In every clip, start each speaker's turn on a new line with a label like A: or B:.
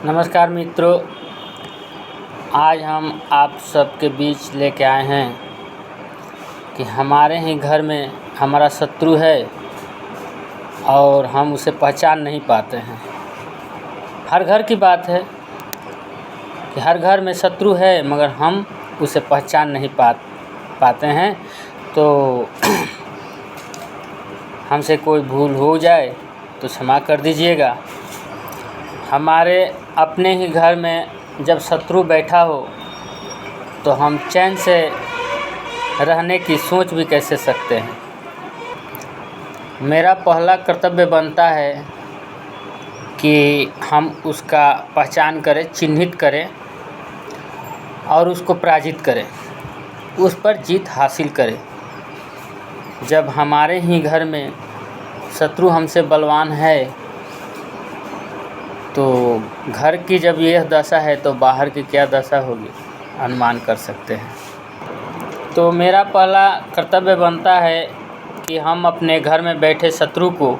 A: नमस्कार मित्रों, आज हम आप सबके बीच लेके आए हैं कि हमारे ही घर में हमारा शत्रु है और हम उसे पहचान नहीं पाते हैं। हर घर की बात है कि हर घर में शत्रु है मगर हम उसे पहचान नहीं पाते हैं। तो हमसे कोई भूल हो जाए तो क्षमा कर दीजिएगा। हमारे अपने ही घर में जब शत्रु बैठा हो तो हम चैन से रहने की सोच भी कैसे सकते हैं। मेरा पहला कर्तव्य बनता है कि हम उसका पहचान करें, चिन्हित करें और उसको पराजित करें, उस पर जीत हासिल करें। जब हमारे ही घर में शत्रु हमसे बलवान है तो घर की जब यह दशा है तो बाहर की क्या दशा होगी अनुमान कर सकते हैं। तो मेरा पहला कर्तव्य बनता है कि हम अपने घर में बैठे शत्रु को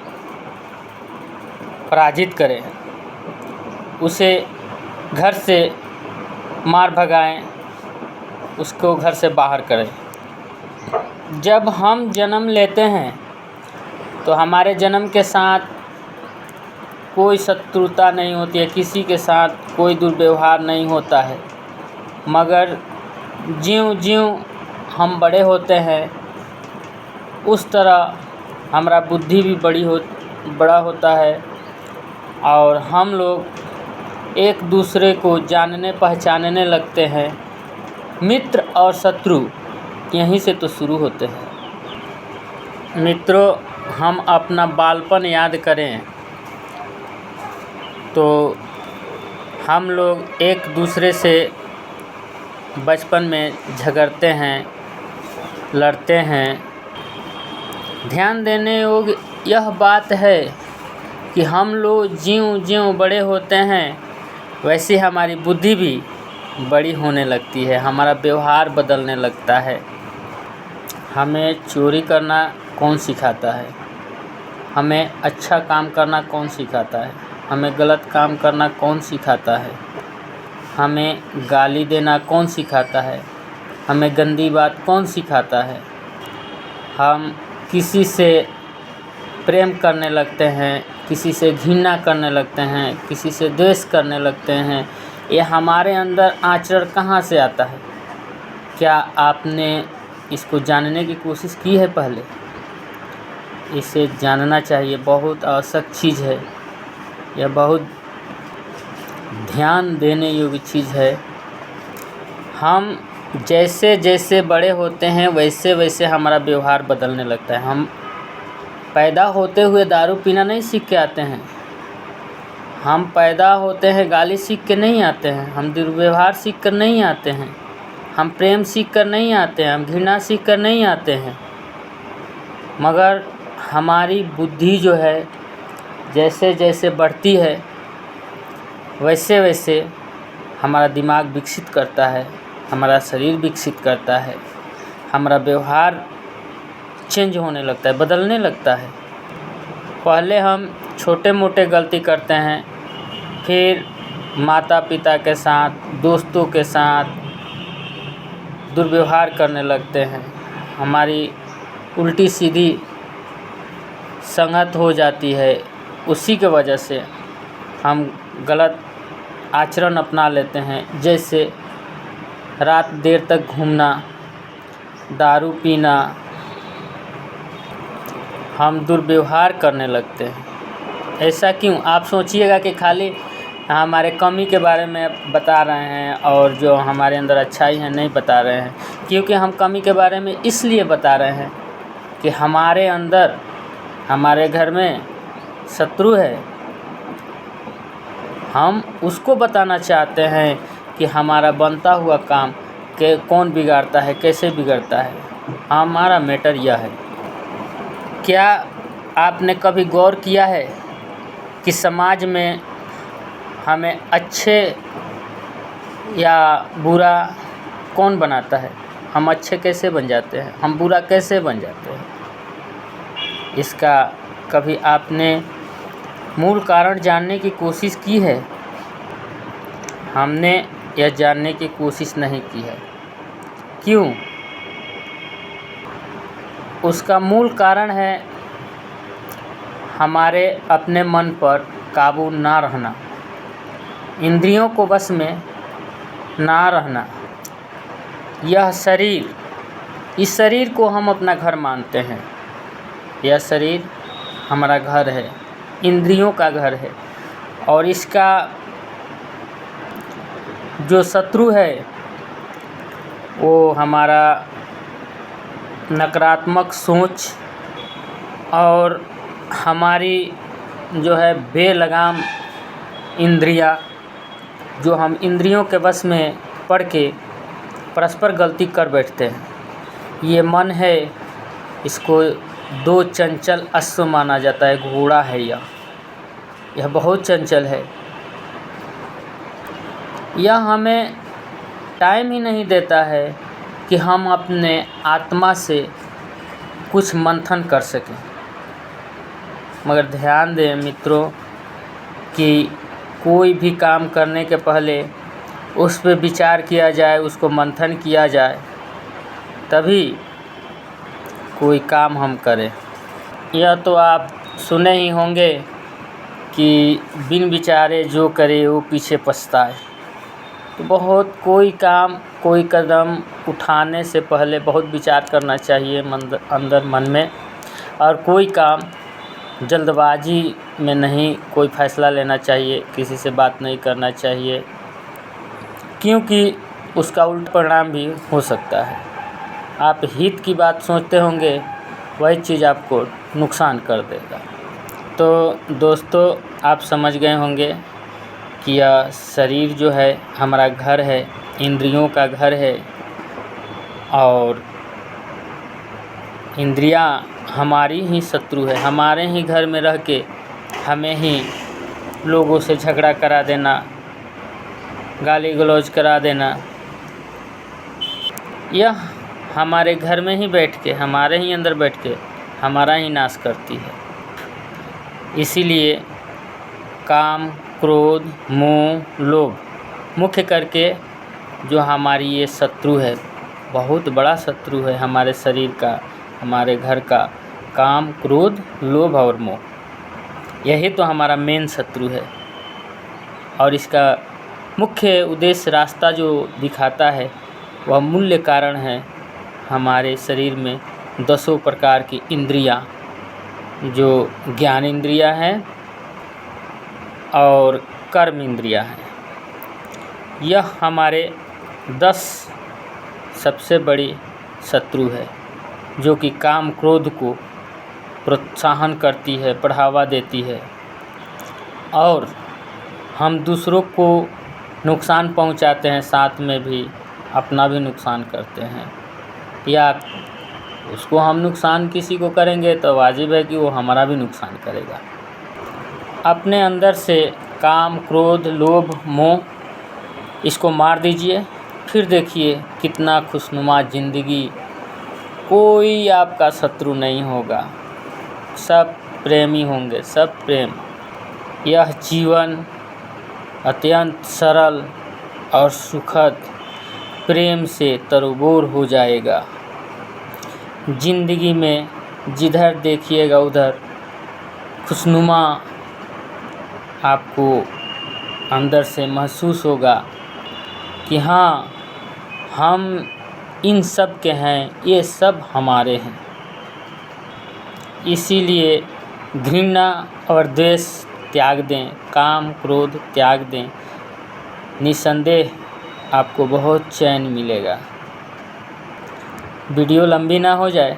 A: पराजित करें, उसे घर से मार भगाएं, उसको घर से बाहर करें। जब हम जन्म लेते हैं तो हमारे जन्म के साथ कोई शत्रुता नहीं होती है, किसी के साथ कोई दुर्व्यवहार नहीं होता है। मगर ज्यों-ज्यों हम बड़े होते हैं उस तरह हमारा बुद्धि भी बड़ा होता है और हम लोग एक दूसरे को जानने पहचानने लगते हैं। मित्र और शत्रु यहीं से तो शुरू होते हैं। मित्रों, हम अपना बालपन याद करें तो हम लोग एक दूसरे से बचपन में झगड़ते हैं, लड़ते हैं। ध्यान देने योग्य यह बात है कि हम लोग ज्यों-ज्यों बड़े होते हैं वैसे हमारी बुद्धि भी बड़ी होने लगती है, हमारा व्यवहार बदलने लगता है। हमें चोरी करना कौन सिखाता है? हमें अच्छा काम करना कौन सिखाता है? हमें गलत काम करना कौन सिखाता है? हमें गाली देना कौन सिखाता है? हमें गंदी बात कौन सिखाता है? हम किसी से प्रेम करने लगते हैं, किसी से घृणा करने लगते हैं, किसी से द्वेष करने लगते हैं। ये हमारे अंदर आचरण कहाँ से आता है? क्या आपने इसको जानने की कोशिश की है पहले? इसे जानना चाहिए, बहुत आवश्यक चीज़ है। यह बहुत ध्यान देने योग्य चीज़ है। हम जैसे जैसे बड़े होते हैं वैसे वैसे हमारा व्यवहार बदलने लगता है। हम पैदा होते हुए दारू पीना नहीं सीख के आते हैं। हम पैदा होते हैं गाली सीख के नहीं आते हैं। हम दुर्व्यवहार सीख कर नहीं आते हैं। हम प्रेम सीख कर नहीं आते हैं। हम घृणा सीख कर नहीं आते हैं। मगर हमारी बुद्धि जो है जैसे जैसे बढ़ती है वैसे वैसे हमारा दिमाग विकसित करता है, हमारा शरीर विकसित करता है, हमारा व्यवहार चेंज होने लगता है, बदलने लगता है। पहले हम छोटे मोटे गलती करते हैं, फिर माता पिता के साथ, दोस्तों के साथ दुर्व्यवहार करने लगते हैं। हमारी उल्टी सीधी संगत हो जाती है। उसी के वजह से हम गलत आचरण अपना लेते हैं, जैसे रात देर तक घूमना, दारू पीना। हम दुर्व्यवहार करने लगते हैं। ऐसा क्यों? आप सोचिएगा कि खाली हमारे कमी के बारे में बता रहे हैं और जो हमारे अंदर अच्छाई है नहीं बता रहे हैं। क्योंकि हम कमी के बारे में इसलिए बता रहे हैं कि हमारे अंदर, हमारे घर में शत्रु है। हम उसको बताना चाहते हैं कि हमारा बनता हुआ काम के कौन बिगाड़ता है, कैसे बिगड़ता है। हमारा मैटर यह है। क्या आपने कभी गौर किया है कि समाज में हमें अच्छे या बुरा कौन बनाता है? हम अच्छे कैसे बन जाते हैं? हम बुरा कैसे बन जाते हैं? इसका कभी आपने मूल कारण जानने की कोशिश की है? हमने यह जानने की कोशिश नहीं की है। क्यों? उसका मूल कारण है हमारे अपने मन पर काबू ना रहना, इंद्रियों को वश में ना रहना। यह शरीर, इस शरीर को हम अपना घर मानते हैं। यह शरीर हमारा घर है, इंद्रियों का घर है, और इसका जो शत्रु है वो हमारा नकारात्मक सोच और हमारी जो है बेलगाम इंद्रियां, जो हम इंद्रियों के वश में पड़ के परस्पर गलती कर बैठते हैं। ये मन है, इसको दो चंचल अश्व माना जाता है, घोड़ा है यह बहुत चंचल है। यह हमें टाइम ही नहीं देता है कि हम अपने आत्मा से कुछ मंथन कर सकें। मगर ध्यान दें मित्रों कि कोई भी काम करने के पहले उस पर विचार किया जाए, उसको मंथन किया जाए, तभी कोई काम हम करें। यह तो आप सुने ही होंगे कि बिन विचारे जो करे वो पीछे पछताए। तो बहुत कोई काम, कोई कदम उठाने से पहले बहुत विचार करना चाहिए अंदर मन में, और कोई काम जल्दबाजी में नहीं कोई फैसला लेना चाहिए, किसी से बात नहीं करना चाहिए, क्योंकि उसका उल्टा परिणाम भी हो सकता है। आप हित की बात सोचते होंगे, वही चीज़ आपको नुकसान कर देगा। तो दोस्तों, आप समझ गए होंगे कि यह शरीर जो है हमारा घर है, इंद्रियों का घर है, और इंद्रियां हमारी ही शत्रु है। हमारे ही घर में रह के हमें ही लोगों से झगड़ा करा देना, गाली गलौज करा देना, यह हमारे घर में ही बैठ के, हमारे ही अंदर बैठ के हमारा ही नाश करती है। इसीलिए काम, क्रोध, मोह, लोभ मुख्य करके जो हमारी ये शत्रु है, बहुत बड़ा शत्रु है हमारे शरीर का, हमारे घर का, काम, क्रोध, लोभ और मोह, यही तो हमारा मेन शत्रु है। और इसका मुख्य उद्देश्य, रास्ता जो दिखाता है, वह मूल्य कारण है हमारे शरीर में 10 प्रकार की इंद्रियां, जो ज्ञान इंद्रियां हैं और कर्म इंद्रियां हैं। यह हमारे 10 सबसे बड़ी शत्रु है, जो कि काम क्रोध को प्रोत्साहन करती है, बढ़ावा देती है, और हम दूसरों को नुकसान पहुंचाते हैं, साथ में भी अपना भी नुकसान करते हैं। या उसको हम नुकसान किसी को करेंगे तो वाजिब है कि वो हमारा भी नुकसान करेगा। अपने अंदर से काम, क्रोध, लोभ, मोह, इसको मार दीजिए, फिर देखिए कितना खुशनुमा ज़िंदगी। कोई आपका शत्रु नहीं होगा, सब प्रेमी होंगे, सब प्रेम। यह जीवन अत्यंत सरल और सुखद प्रेम से तरोबोर हो जाएगा। ज़िंदगी में जिधर देखिएगा उधर खुशनुमा आपको अंदर से महसूस होगा कि हाँ, हम इन सब के हैं, ये सब हमारे हैं। इसीलिए घृणा और द्वेष त्याग दें, काम क्रोध त्याग दें, निसंदेह आपको बहुत चैन मिलेगा। वीडियो लंबी ना हो जाए,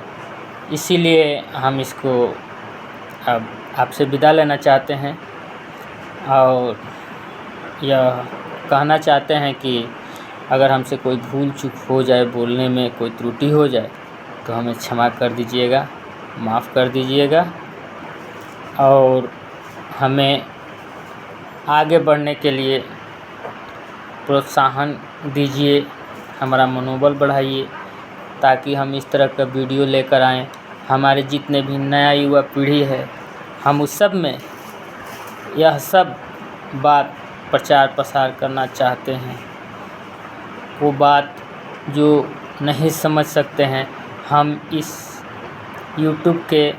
A: इसीलिए हम इसको अब आपसे विदा लेना चाहते हैं, और यह कहना चाहते हैं कि अगर हमसे कोई भूल चूक हो जाए, बोलने में कोई त्रुटि हो जाए, तो हमें क्षमा कर दीजिएगा, माफ़ कर दीजिएगा, और हमें आगे बढ़ने के लिए प्रोत्साहन दीजिए, हमारा मनोबल बढ़ाइए, ताकि हम इस तरह का वीडियो लेकर आएँ। हमारे जितने भी नया युवा पीढ़ी है, हम उस सब में यह सब बात प्रचार प्रसार करना चाहते हैं, वो बात जो नहीं समझ सकते हैं, हम इस यूट्यूब के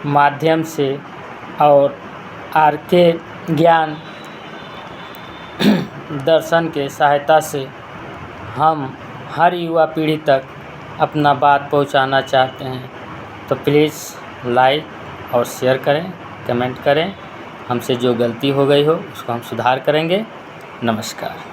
A: माध्यम से और आर.के. ज्ञान दर्शन के सहायता से हम हर युवा पीढ़ी तक अपना बात पहुंचाना चाहते हैं। तो प्लीज़ लाइक और शेयर करें, कमेंट करें। हमसे जो गलती हो गई हो उसको हम सुधार करेंगे। नमस्कार।